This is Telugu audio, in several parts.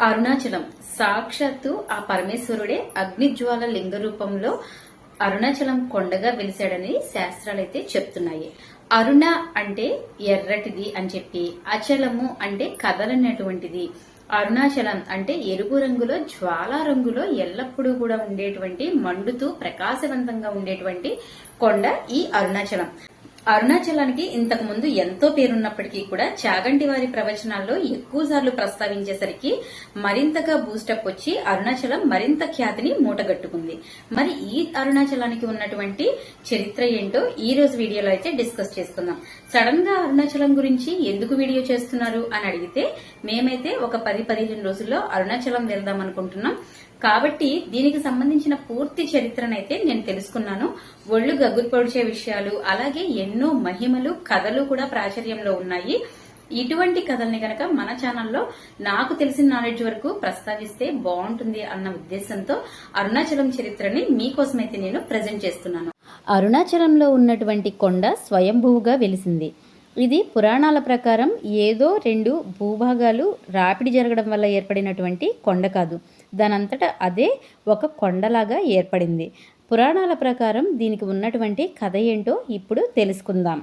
అరుణాచలం సాక్షాత్తు ఆ పరమేశ్వరుడే అగ్నిజ్వాల లింగ రూపంలో అరుణాచలం కొండగా వెలిశాడని శాస్త్రాలైతే చెప్తున్నాయి. అరుణ అంటే ఎర్రటిది అని చెప్పి, అచలము అంటే కదలనటువంటిది, అరుణాచలం అంటే ఎరుపు రంగులో జ్వాలా రంగులో ఎల్లప్పుడూ కూడా ఉండేటువంటి మండుతూ ప్రకాశవంతంగా ఉండేటువంటి కొండ ఈ అరుణాచలం. అరుణాచలానికి ఇంతకు ముందు ఎంతో పేరున్నప్పటికీ కూడా చాగంటి వారి ప్రవచనాల్లో ఎక్కువ సార్లు ప్రస్తావించేసరికి మరింతగా బూస్టప్ వచ్చి అరుణాచలం మరింత ఖ్యాతిని మూటగట్టుకుంది. మరి ఈ అరుణాచలానికి ఉన్నటువంటి చరిత్ర ఏంటో ఈ రోజు వీడియోలో అయితే డిస్కస్ చేసుకుందాం. సడన్ గా అరుణాచలం గురించి ఎందుకు వీడియో చేస్తున్నారు అని అడిగితే, మేమైతే ఒక 10-15 రోజుల్లో అరుణాచలం వెళ్దాం అనుకుంటున్నాం. కాబట్టి దీనికి సంబంధించిన పూర్తి చరిత్రనైతే నేను తెలుసుకున్నాను. ఒళ్ళు గగ్గురు పొడిచే విషయాలు, అలాగే ఎన్నో మహిమలు, కథలు కూడా ప్రాచుర్యంలో ఉన్నాయి. ఇటువంటి కథల్ని గనక మన ఛానల్లో నాకు తెలిసిన నాలెడ్జ్ వరకు ప్రస్తావిస్తే బాగుంటుంది అన్న ఉద్దేశంతో అరుణాచలం చరిత్రని మీకోసమైతే నేను ప్రజెంట్ చేస్తున్నాను. అరుణాచలంలో ఉన్నటువంటి కొండ స్వయంభూగా వెలిసింది. ఇది పురాణాల ప్రకారం ఏదో 2 భూభాగాలు రాపిడి జరగడం వల్ల ఏర్పడినటువంటి కొండ కాదు, దానంతటా అదే ఒక కొండలాగా ఏర్పడింది. పురాణాల ప్రకారం దీనికి ఉన్నటువంటి కథ ఏంటో ఇప్పుడు తెలుసుకుందాం.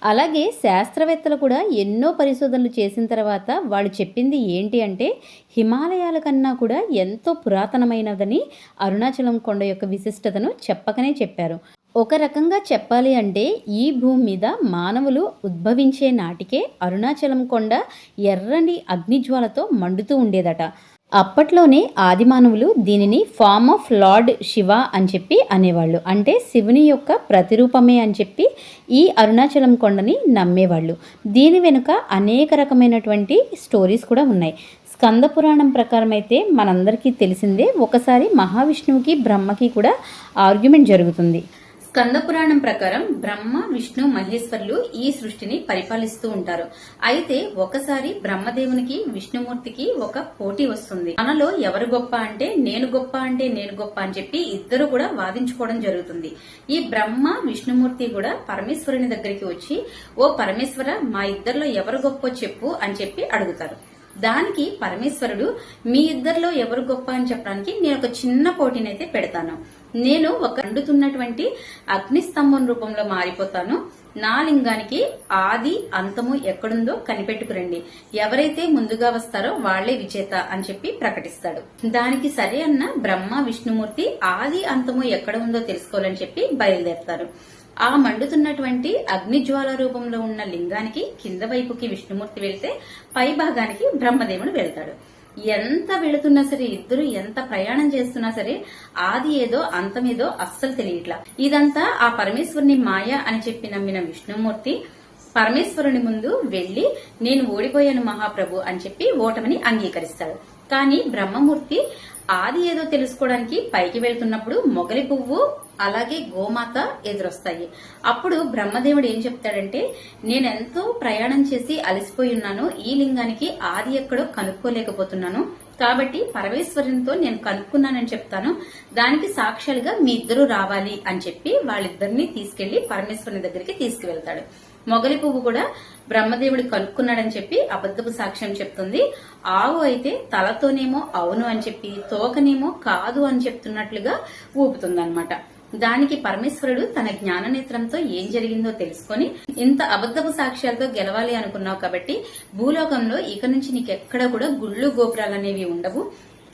అలాగే శాస్త్రవేత్తలు కూడా ఎన్నో పరిశోధనలు చేసిన తర్వాత వాళ్ళు చెప్పింది ఏంటి అంటే, హిమాలయాల కన్నా కూడా ఎంతో పురాతనమైనదని అరుణాచలం కొండ యొక్క విశిష్టతను చెప్పకనే చెప్పారు. ఒక రకంగా చెప్పాలి అంటే, ఈ భూమి మీద మానవులు ఉద్భవించే నాటికే అరుణాచలం కొండ ఎర్రని అగ్నిజ్వాలతో మండుతూ ఉండేదట. అప్పట్లోనే ఆదిమానవులు దీనిని ఫార్మ్ ఆఫ్ లార్డ్ శివ అని చెప్పి అనేవాళ్ళు, అంటే శివుని యొక్క ప్రతిరూపమే అని చెప్పి ఈ అరుణాచలం కొండని నమ్మేవాళ్ళు. దీని వెనుక అనేక రకమైనటువంటి స్టోరీస్ కూడా ఉన్నాయి. స్కంద పురాణం ప్రకారం అయితే మనందరికీ తెలిసిందే, ఒకసారి మహావిష్ణువుకి బ్రహ్మకి కూడా ఆర్గ్యుమెంట్ జరుగుతుంది. స్కంద పురాణం ప్రకారం బ్రహ్మ, విష్ణు, మహేశ్వరులు ఈ సృష్టిని పరిపాలిస్తూ ఉంటారు. అయితే ఒకసారి బ్రహ్మదేవునికి, విష్ణుమూర్తికి ఒక పోటీ వస్తుంది. మనలో ఎవరు గొప్ప అంటే నేను గొప్ప అంటే నేను గొప్ప అని చెప్పి ఇద్దరు కూడా వాదించుకోవడం జరుగుతుంది. ఈ బ్రహ్మ, విష్ణుమూర్తి కూడా పరమేశ్వరుని దగ్గరికి వచ్చి, ఓ పరమేశ్వర, మా ఇద్దరిలో ఎవరు గొప్ప చెప్పు అని చెప్పి అడుగుతారు. దానికి పరమేశ్వరుడు, మీ ఇద్దరిలో ఎవరు గొప్ప అని చెప్పడానికి నేను ఒక చిన్న పోటీనైతే పెడతాను. నేను ఒక మండుతున్నటువంటి అగ్నిస్తంభం రూపంలో మారిపోతాను. నా లింగానికి ఆది అంతము ఎక్కడుందో కనిపెట్టుకురండి. ఎవరైతే ముందుగా వస్తారో వాళ్లే విజేత అని చెప్పి ప్రకటిస్తాడు. దానికి సరే అన్న బ్రహ్మ, విష్ణుమూర్తి ఆది అంతము ఎక్కడ ఉందో తెలుసుకోవాలని చెప్పి బయలుదేరతారు. ఆ మండుతున్నటువంటి అగ్నిజ్వాల రూపంలో ఉన్న లింగానికి కింద వైపుకి విష్ణుమూర్తి వెళ్తే, పై భాగానికి బ్రహ్మదేవుడు వెళ్తాడు. ఎంత వెళుతున్నా సరే, ఇద్దరు ఎంత ప్రయాణం చేస్తున్నా సరే, ఆది ఏదో అంతమేదో అస్సలు తెలియట్లా. ఇదంతా ఆ పరమేశ్వరుని మాయ అని చెప్పి నమ్మిన విష్ణుమూర్తి పరమేశ్వరుని ముందు వెళ్లి, నేను ఓడిపోయాను మహాప్రభు అని చెప్పి ఓటమిని అంగీకరిస్తాడు. కానీ బ్రహ్మమూర్తి ఆది ఏదో తెలుసుకోవడానికి పైకి వెళ్తున్నప్పుడు మొగలి పువ్వు అలాగే గోమాత ఎదురొస్తాయి. అప్పుడు బ్రహ్మదేవుడు ఏం చెప్తాడంటే, నేనెంతో ప్రయాణం చేసి అలసిపోయి ఉన్నాను, ఈ లింగానికి ఆది ఎక్కడో కనుక్కోలేకపోతున్నాను, కాబట్టి పరమేశ్వరునితో నేను కనుక్కున్నానని చెప్తాను, దానికి సాక్ష్యాలుగా మీ ఇద్దరు రావాలి అని చెప్పి వాళ్ళిద్దరిని తీసుకెళ్లి పరమేశ్వరుని దగ్గరికి తీసుకువెళ్తాడు. మొగలి పువ్వు కూడా బ్రహ్మదేవుడు కనుక్కున్నాడని చెప్పి అబద్ధపు సాక్ష్యం చెప్తుంది. ఆవు అయితే తలతోనేమో అవును అని చెప్పి, తోకనేమో కాదు అని చెప్తున్నట్లుగా ఊపుతుందన్నమాట. దానికి పరమేశ్వరుడు తన జ్ఞాననేత్రంతో ఏం జరిగిందో తెలుసుకొని, ఇంత అబద్ధపు సాక్ష్యాలతో గెలవాలి అనుకున్నావు కాబట్టి భూలోకంలో ఇక నుంచి నీకెక్కడ కూడా గుళ్ళు గోపురాలనేవి ఉండవు,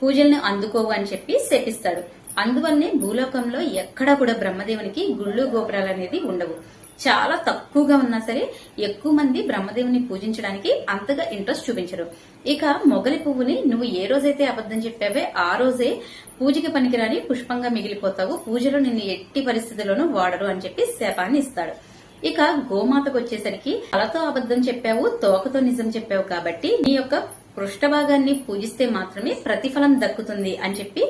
పూజల్ని అందుకోవు అని చెప్పి శపిస్తాడు. అందువల్లనే భూలోకంలో ఎక్కడా కూడా బ్రహ్మదేవునికి గుళ్ళు గోపురాలనేది ఉండవు. చాలా తక్కువగా ఉన్నా సరే ఎక్కువ మంది బ్రహ్మదేవుని పూజించడానికి అంతగా ఇంట్రెస్ట్ చూపించరు. ఇక మొగలి పువ్వుని నువ్వు ఏ రోజైతే అబద్ధం చెప్పావే ఆ రోజే పూజకి పనికిరాని పుష్పంగా మిగిలిపోతావు, పూజలో నిన్ను ఎట్టి పరిస్థితుల్లోనూ వాడరు అని చెప్పి శాపాన్ని ఇస్తాడు. ఇక గోమాతకు వచ్చేసరికి, తలతో అబద్ధం చెప్పావు, తోకతో నిజం చెప్పావు కాబట్టి నీ యొక్క పృష్ఠభాగాన్ని పూజిస్తే మాత్రమే ప్రతిఫలం దక్కుతుంది అని చెప్పి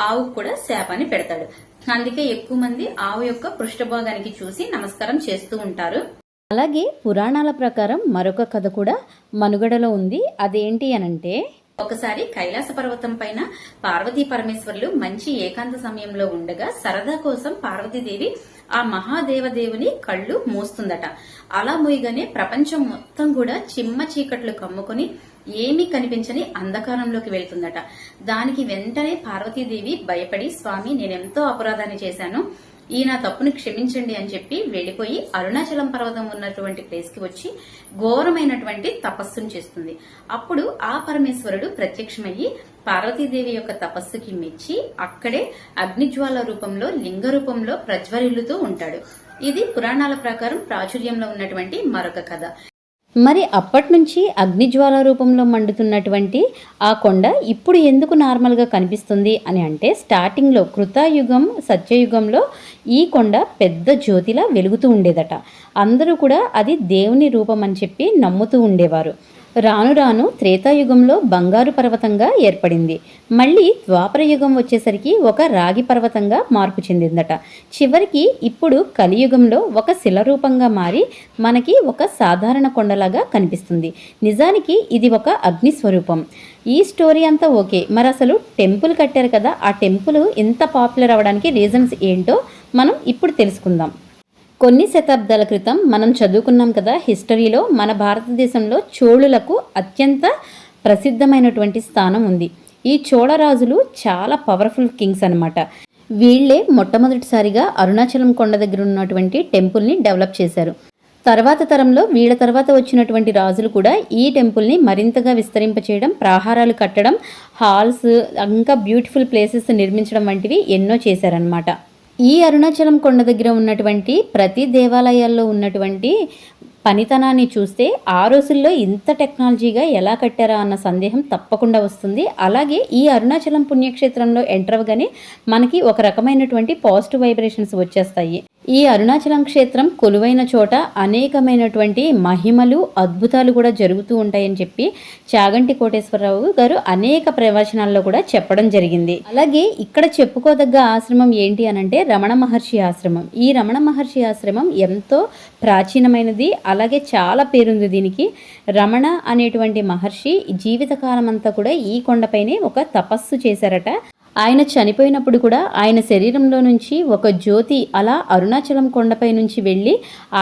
ఆవుకు కూడా శాపాన్ని పెడతాడు. అందుకే ఎక్కువ మంది ఆవు యొక్క పృష్ఠభాగానికి చూసి నమస్కారం చేస్తూ ఉంటారు. అలాగే పురాణాల ప్రకారం మరొక కథ కూడా మనుగడలో ఉంది. అదేంటి అనంటే, ఒకసారి కైలాస పర్వతం పైన పార్వతీ పరమేశ్వరులు మంచి ఏకాంత సమయంలో ఉండగా సరదా కోసం పార్వతీదేవి ఆ మహాదేవదేవుని కళ్ళు మూస్తుందట. అలా మూయగానే ప్రపంచం మొత్తం కూడా చిమ్మ చీకట్లు కమ్ముకొని ఏమీ కనిపించని అంధకారంలోకి వెళ్తుందట. దానికి వెంటనే పార్వతీదేవి భయపడి, స్వామి నేనెంతో అపరాధాన్ని చేశాను, ఈ నా తప్పుని క్షమించండి అని చెప్పి వెళ్లిపోయి అరుణాచలం పర్వతం ఉన్నటువంటి ప్లేస్ కి వచ్చి ఘోరమైనటువంటి తపస్సును చేస్తుంది. అప్పుడు ఆ పరమేశ్వరుడు ప్రత్యక్షమయ్యి పార్వతీదేవి యొక్క తపస్సుకి మెచ్చి అక్కడే అగ్నిజ్వాల రూపంలో, లింగ రూపంలో ప్రజ్వరిల్లుతూ ఉంటాడు. ఇది పురాణాల ప్రకారం ప్రాచుర్యంలో ఉన్నటువంటి మరొక కథ. మరి అప్పటి నుంచి అగ్నిజ్వాల రూపంలో మండుతున్నటువంటి ఆ కొండ ఇప్పుడు ఎందుకు నార్మల్గా కనిపిస్తుంది అని అంటే, స్టార్టింగ్లో కృతయుగం సత్యయుగంలో ఈ కొండ పెద్ద జ్యోతిలా వెలుగుతూ ఉండేదట. అందరూ కూడా అది దేవుని రూపం అని చెప్పి నమ్ముతూ ఉండేవారు. రాను రాను త్రేతాయుగంలో బంగారు పర్వతంగా ఏర్పడింది. మళ్ళీ ద్వాపర యుగం వచ్చేసరికి ఒక రాగి పర్వతంగా మార్పు చెందిందట. చివరికి ఇప్పుడు కలియుగంలో ఒక శిలరూపంగా మారి మనకి ఒక సాధారణ కొండలాగా కనిపిస్తుంది. నిజానికి ఇది ఒక అగ్ని స్వరూపం. ఈ స్టోరీ అంతా ఓకే, మరి అసలు టెంపుల్ కట్టారు కదా, ఆ టెంపుల్ ఇంత పాపులర్ అవ్వడానికి రీజన్స్ ఏంటో మనం ఇప్పుడు తెలుసుకుందాం. కొన్ని శతాబ్దాల క్రితం మనం చదువుకున్నాం కదా హిస్టరీలో, మన భారతదేశంలో చోళులకు అత్యంత ప్రసిద్ధమైనటువంటి స్థానం ఉంది. ఈ చోళరాజులు చాలా పవర్ఫుల్ కింగ్స్ అన్నమాట. వీళ్ళే మొట్టమొదటిసారిగా అరుణాచలం కొండ దగ్గర ఉన్నటువంటి టెంపుల్ని డెవలప్ చేశారు. తర్వాత తరంలో వీళ్ళ తర్వాత వచ్చినటువంటి రాజులు కూడా ఈ టెంపుల్ని మరింతగా విస్తరింపచేయడం, ప్రాహారాలు కట్టడం, హాల్స్, ఇంకా బ్యూటిఫుల్ ప్లేసెస్ నిర్మించడం వంటివి ఎన్నో చేశారనమాట. ఈ అరుణాచలం కొండ దగ్గర ఉన్నటువంటి ప్రతి దేవాలయాల్లో ఉన్నటువంటి పనితనాన్ని చూస్తే ఆ రోజుల్లో ఇంత టెక్నాలజీగా ఎలా కట్టారా అన్న సందేహం తప్పకుండా వస్తుంది. అలాగే ఈ అరుణాచలం పుణ్యక్షేత్రంలో ఎంటర్ అవ్వగానే మనకి ఒక రకమైనటువంటి పాజిటివ్ వైబ్రేషన్స్ వచ్చేస్తాయి. ఈ అరుణాచలం క్షేత్రం కొలువైన చోట అనేకమైనటువంటి మహిమలు, అద్భుతాలు కూడా జరుగుతూ ఉంటాయని చెప్పి చాగంటి కోటేశ్వరరావు గారు అనేక ప్రవచనాల్లో కూడా చెప్పడం జరిగింది. అలాగే ఇక్కడ చెప్పుకోదగ్గ ఆశ్రమం ఏంటి అనంటే రమణ మహర్షి ఆశ్రమం. ఈ రమణ మహర్షి ఆశ్రమం ఎంతో ప్రాచీనమైనది, అలాగే చాలా పేరుంది దీనికి. రమణ అనేటువంటి మహర్షి జీవితకాలం అంతా కూడా ఈ కొండపైనే ఒక తపస్సు చేశారట. ఆయన చనిపోయినప్పుడు కూడా ఆయన శరీరంలో నుంచి ఒక జ్యోతి అలా అరుణాచలం కొండపై నుంచి వెళ్ళి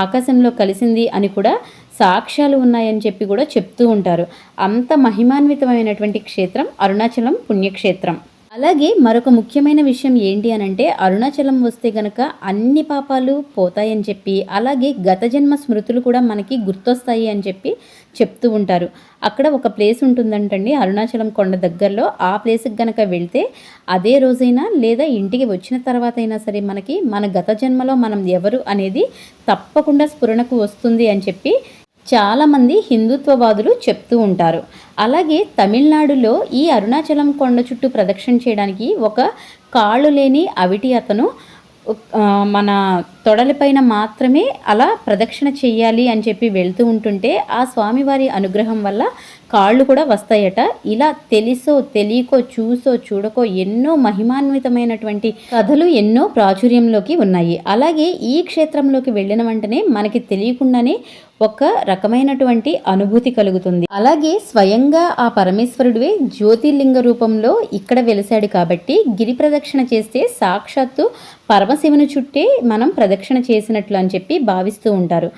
ఆకాశంలో కలిసింది అని కూడా సాక్ష్యాలు ఉన్నాయని చెప్పి కూడా చెప్తూ ఉంటారు. అంత మహిమాన్వితమైనటువంటి క్షేత్రం అరుణాచలం పుణ్యక్షేత్రం. అలాగే మరొక ముఖ్యమైన విషయం ఏంటి అనంటే, అరుణాచలం వస్తే గనక అన్ని పాపాలు పోతాయని చెప్పి, అలాగే గత జన్మ స్మృతులు కూడా మనకి గుర్తొస్తాయి అని చెప్పి చెప్తూ ఉంటారు. అక్కడ ఒక ప్లేస్ ఉంటుందంటండి అరుణాచలం కొండ దగ్గరలో. ఆ ప్లేస్కి గనక వెళ్తే అదే రోజైనా లేదా ఇంటికి వచ్చిన తర్వాత అయినా సరే మనకి మన గత జన్మలో మనం ఎవరు అనేది తప్పకుండా స్ఫురణకు వస్తుంది అని చెప్పి చాలామంది హిందుత్వవాదులు చెప్తూ ఉంటారు. అలాగే తమిళనాడులో ఈ అరుణాచలం కొండ చుట్టూ ప్రదక్షిణ చేయడానికి ఒక కాళ్ళు లేని అవిటి అతను మన తొడలపైన మాత్రమే అలా ప్రదక్షిణ చెయ్యాలి అని చెప్పి వెళ్తూ ఉంటుంటే ఆ స్వామివారి అనుగ్రహం వల్ల కాళ్ళు కూడా వస్తాయట. ఇలా తెలిసో తెలియకో చూసో చూడకో ఎన్నో మహిమాన్వితమైనటువంటి కథలు ఎన్నో ప్రాచుర్యంలోకి ఉన్నాయి. అలాగే ఈ క్షేత్రంలోకి వెళ్ళిన వెంటనే మనకి తెలియకుండానే ఒక రకమైనటువంటి అనుభూతి కలుగుతుంది. అలాగే స్వయంగా ఆ పరమేశ్వరుడివే జ్యోతిర్లింగ రూపంలో ఇక్కడ వెలిశాడు కాబట్టి గిరి ప్రదక్షిణ చేస్తే సాక్షాత్తు పరమశివుని చుట్టే మనం ప్రదక్షిణ చేసినట్లు అని చెప్పి భావిస్తూ ఉంటారు.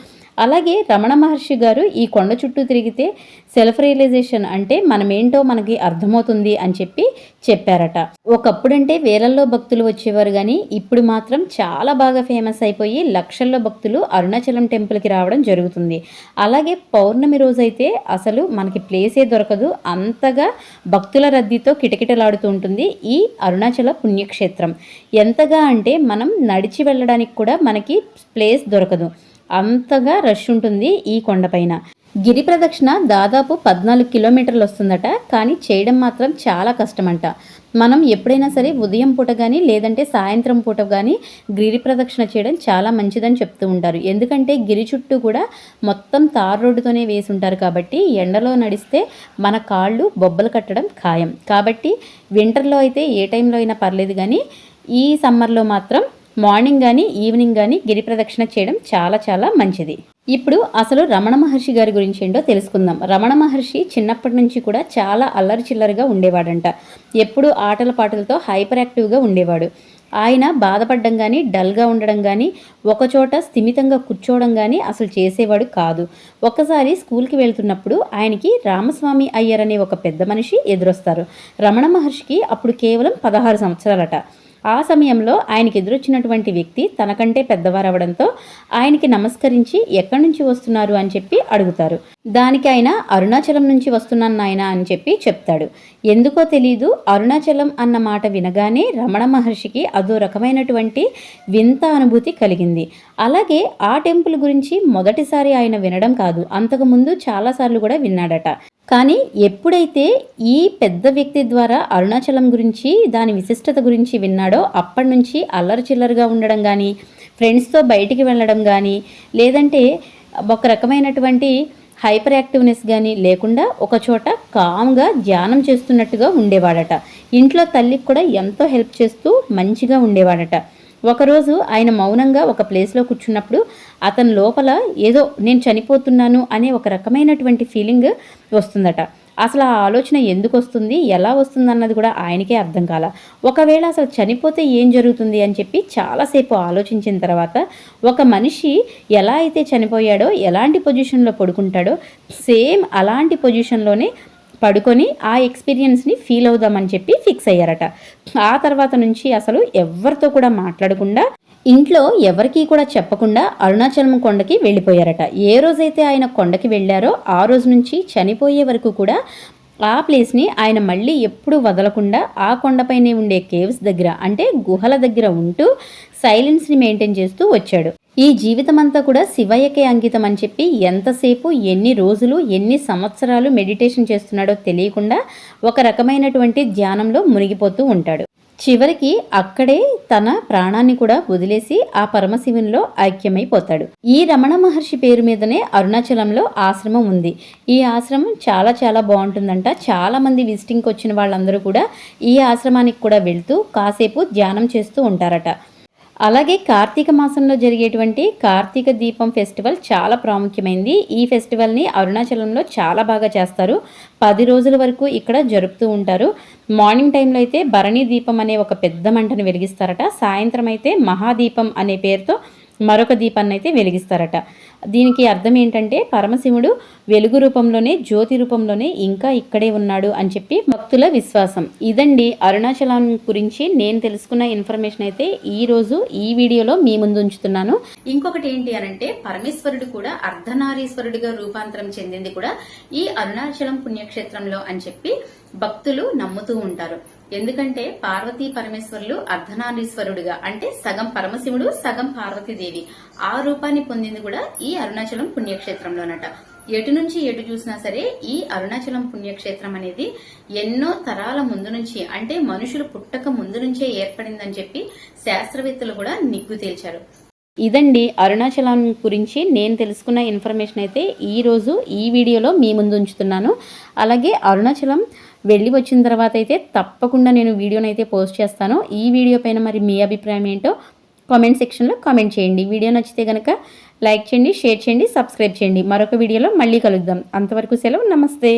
అలాగే రమణ మహర్షి గారు ఈ కొండ చుట్టూ తిరిగితే సెల్ఫ్ రియలైజేషన్ అంటే మనమేంటో మనకి అర్థమవుతుంది అని చెప్పి చెప్పారట. ఒకప్పుడంటే వేలల్లో భక్తులు వచ్చేవారు, కానీ ఇప్పుడు మాత్రం చాలా బాగా ఫేమస్ అయిపోయి లక్షల్లో భక్తులు అరుణాచలం టెంపుల్కి రావడం జరుగుతుంది. అలాగే పౌర్ణమి రోజైతే అసలు మనకి ప్లేసే దొరకదు, అంతగా భక్తుల రద్దీతో కిటకిటలాడుతూ ఉంటుంది ఈ అరుణాచల పుణ్యక్షేత్రం. ఎంతగా అంటే మనం నడిచి వెళ్ళడానికి కూడా మనకి ప్లేస్ దొరకదు, అంతగా రష్ ఉంటుంది ఈ కొండపైన. గిరి ప్రదక్షిణ దాదాపు 14 కిలోమీటర్లు వస్తుందట, కానీ చేయడం మాత్రం చాలా కష్టమంట. మనం ఎప్పుడైనా సరే ఉదయం పూట కానీ లేదంటే సాయంత్రం పూట కానీ గిరి ప్రదక్షిణ చేయడం చాలా మంచిదని చెప్తూ ఉంటారు. ఎందుకంటే గిరి చుట్టూ కూడా మొత్తం తార్ రోడ్డుతోనే వేసి ఉంటారు కాబట్టి ఎండలో నడిస్తే మన కాళ్ళు బొబ్బలు కట్టడం ఖాయం. కాబట్టి వింటర్లో అయితే ఏ టైంలో అయినా పర్లేదు, కానీ ఈ సమ్మర్లో మాత్రం మార్నింగ్ కానీ ఈవినింగ్ కానీ గిరి ప్రదక్షిణ చేయడం చాలా చాలా మంచిది. ఇప్పుడు అసలు రమణ మహర్షి గారి గురించి ఏంటో తెలుసుకుందాం. రమణ మహర్షి చిన్నప్పటి నుంచి కూడా చాలా అల్లరి చిల్లరిగా ఉండేవాడంట. ఎప్పుడు ఆటల పాటలతో హైపర్ యాక్టివ్గా ఉండేవాడు. ఆయన బాధపడడం కానీ డల్గా ఉండడం కానీ ఒకచోట స్థిమితంగా కూర్చోవడం కానీ అసలు చేసేవాడు కాదు. ఒక్కసారి స్కూల్కి వెళ్తున్నప్పుడు ఆయనకి రామస్వామి అయ్యర్ అనే ఒక పెద్ద మనిషి ఎదురొస్తారు. రమణ మహర్షికి అప్పుడు కేవలం 16 సంవత్సరాలట. ఆ సమయంలో ఆయనకి ఎదురొచ్చినటువంటి వ్యక్తి తనకంటే పెద్దవారవడంతో ఆయనకి నమస్కరించి ఎక్కడి నుంచి వస్తున్నారు అని చెప్పి అడుగుతారు. దానికి ఆయన అరుణాచలం నుంచి వస్తున్నాను నాయన అని చెప్పి చెప్తాడు. ఎందుకో తెలీదు, అరుణాచలం అన్న మాట వినగానే రమణ మహర్షికి అదో రకమైనటువంటి వింత అనుభూతి కలిగింది. అలాగే ఆ టెంపుల్ గురించి మొదటిసారి ఆయన వినడం కాదు, అంతకుముందు చాలాసార్లు కూడా విన్నాడట. కానీ ఎప్పుడైతే ఈ పెద్ద వ్యక్తి ద్వారా అరుణాచలం గురించి దాని విశిష్టత గురించి విన్నాడో అప్పటి నుంచి అల్లరి చిల్లరగా ఉండడం కానీ, ఫ్రెండ్స్తో బయటికి వెళ్ళడం కానీ, లేదంటే ఒక రకమైనటువంటి హైపర్ యాక్టివ్నెస్ కానీ లేకుండా ఒకచోట కామ్గా ధ్యానం చేస్తున్నట్టుగా ఉండేవాడట. ఇంట్లో తల్లికి కూడా ఎంతో హెల్ప్ చేస్తూ మంచిగా ఉండేవాడట. ఒకరోజు ఆయన మౌనంగా ఒక ప్లేస్లో కూర్చున్నప్పుడు అతని లోపల ఏదో నేను చనిపోతున్నాను అనే ఒక రకమైనటువంటి ఫీలింగ్ వస్తుందట. అసలు ఆ ఆలోచన ఎందుకు వస్తుంది, ఎలా వస్తుంది అన్నది కూడా ఆయనకే అర్థం కాల. ఒకవేళ అసలు చనిపోతే ఏం జరుగుతుంది అని చెప్పి చాలాసేపు ఆలోచించిన తర్వాత ఒక మనిషి ఎలా అయితే చనిపోయాడో, ఎలాంటి పొజిషన్లో పడుకుంటాడో సేమ్ అలాంటి పొజిషన్లోనే పడుకొని ఆ ఎక్స్పీరియన్స్ని ఫీల్ అవుదామని చెప్పి ఫిక్స్ అయ్యారట. ఆ తర్వాత నుంచి అసలు ఎవరితో కూడా మాట్లాడకుండా, ఇంట్లో ఎవరికీ కూడా చెప్పకుండా అరుణాచలం కొండకి వెళ్ళిపోయారట. ఏ రోజైతే ఆయన కొండకి వెళ్ళారో ఆ రోజు నుంచి చనిపోయే వరకు కూడా ఆ ప్లేస్ని ఆయన మళ్ళీ ఎప్పుడూ వదలకుండా ఆ కొండపైనే ఉండే కేవ్స్ దగ్గర, అంటే గుహల దగ్గర ఉంటూ సైలెన్స్ని మెయింటైన్ చేస్తూ వచ్చాడు. ఈ జీవితమంతా కూడా శివయ్యకే అంకితం అని చెప్పి ఎంతసేపు, ఎన్ని రోజులు, ఎన్ని సంవత్సరాలు మెడిటేషన్ చేస్తున్నాడో తెలియకుండా ఒక రకమైనటువంటి ధ్యానంలో మునిగిపోతూ ఉంటాడు. చివరికి అక్కడే తన ప్రాణాన్ని కూడా వదిలేసి ఆ పరమశివునిలో ఐక్యమైపోతాడు. ఈ రమణ మహర్షి పేరు మీదనే అరుణాచలంలో ఆశ్రమం ఉంది. ఈ ఆశ్రమం చాలా చాలా బాగుంటుందంట. చాలా మంది విజిటింగ్కి వచ్చిన వాళ్ళందరూ కూడా ఈ ఆశ్రమానికి కూడా వెళ్తూ కాసేపు ధ్యానం చేస్తూ ఉంటారట. అలాగే కార్తీక మాసంలో జరిగేటువంటి కార్తీక దీపం ఫెస్టివల్ చాలా ప్రాముఖ్యమైంది. ఈ ఫెస్టివల్ని అరుణాచలంలో చాలా బాగా చేస్తారు. 10 రోజుల వరకు ఇక్కడ జరుపుతూ ఉంటారు. మార్నింగ్ టైంలో అయితే భరణి దీపం అనే ఒక పెద్ద మంటను వెలిగిస్తారట. సాయంత్రం అయితే మహాదీపం అనే పేరుతో మరొక దీపాన్ని అయితే వెలిగిస్తారట. దీనికి అర్థం ఏంటంటే పరమశివుడు వెలుగు రూపంలోనే, జ్యోతి రూపంలోనే ఇంకా ఇక్కడే ఉన్నాడు అని చెప్పి భక్తుల విశ్వాసం. ఇదండి అరుణాచలం గురించి నేను తెలుసుకున్న ఇన్ఫర్మేషన్ అయితే ఈరోజు ఈ వీడియోలో మీ ముందు ఉంచుతున్నాను. ఇంకొకటి ఏంటి అనంటే పరమేశ్వరుడు కూడా అర్ధనారీశ్వరుడిగా రూపాంతరం చెందింది కూడా ఈ అరుణాచలం పుణ్యక్షేత్రంలో అని చెప్పి భక్తులు నమ్ముతూ ఉంటారు. ఎందుకంటే పార్వతీ పరమేశ్వరులు అర్ధనారీశ్వరుడుగా, అంటే సగం పరమశివుడు సగం పార్వతీదేవి, ఆ రూపాన్ని పొందింది కూడా ఈ అరుణాచలం పుణ్యక్షేత్రంలోనట. ఎటు నుంచి ఎటు చూసినా సరే ఈ అరుణాచలం పుణ్యక్షేత్రం అనేది ఎన్నో తరాల ముందు నుంచి, అంటే మనుషులు పుట్టక ముందు నుంచే ఏర్పడిందని చెప్పి శాస్త్రవేత్తలు కూడా నిగ్గు తేల్చారు. ఇదండి అరుణాచలం గురించి నేను తెలుసుకున్న ఇన్ఫర్మేషన్ అయితే ఈరోజు ఈ వీడియోలో మీ ముందు ఉంచుతున్నాను. అలాగే అరుణాచలం వెళ్ళి వచ్చిన తర్వాత అయితే తప్పకుండా నేను వీడియోని అయితే పోస్ట్ చేస్తాను. ఈ వీడియో పైన మరి మీ అభిప్రాయం ఏంటో కామెంట్ సెక్షన్లో కామెంట్ చేయండి. వీడియో నచ్చితే కనుక లైక్ చేయండి, షేర్ చేయండి, సబ్స్క్రైబ్ చేయండి. మరొక వీడియోలో మళ్ళీ కలుద్దాం. అంతవరకు సెలవు, నమస్తే.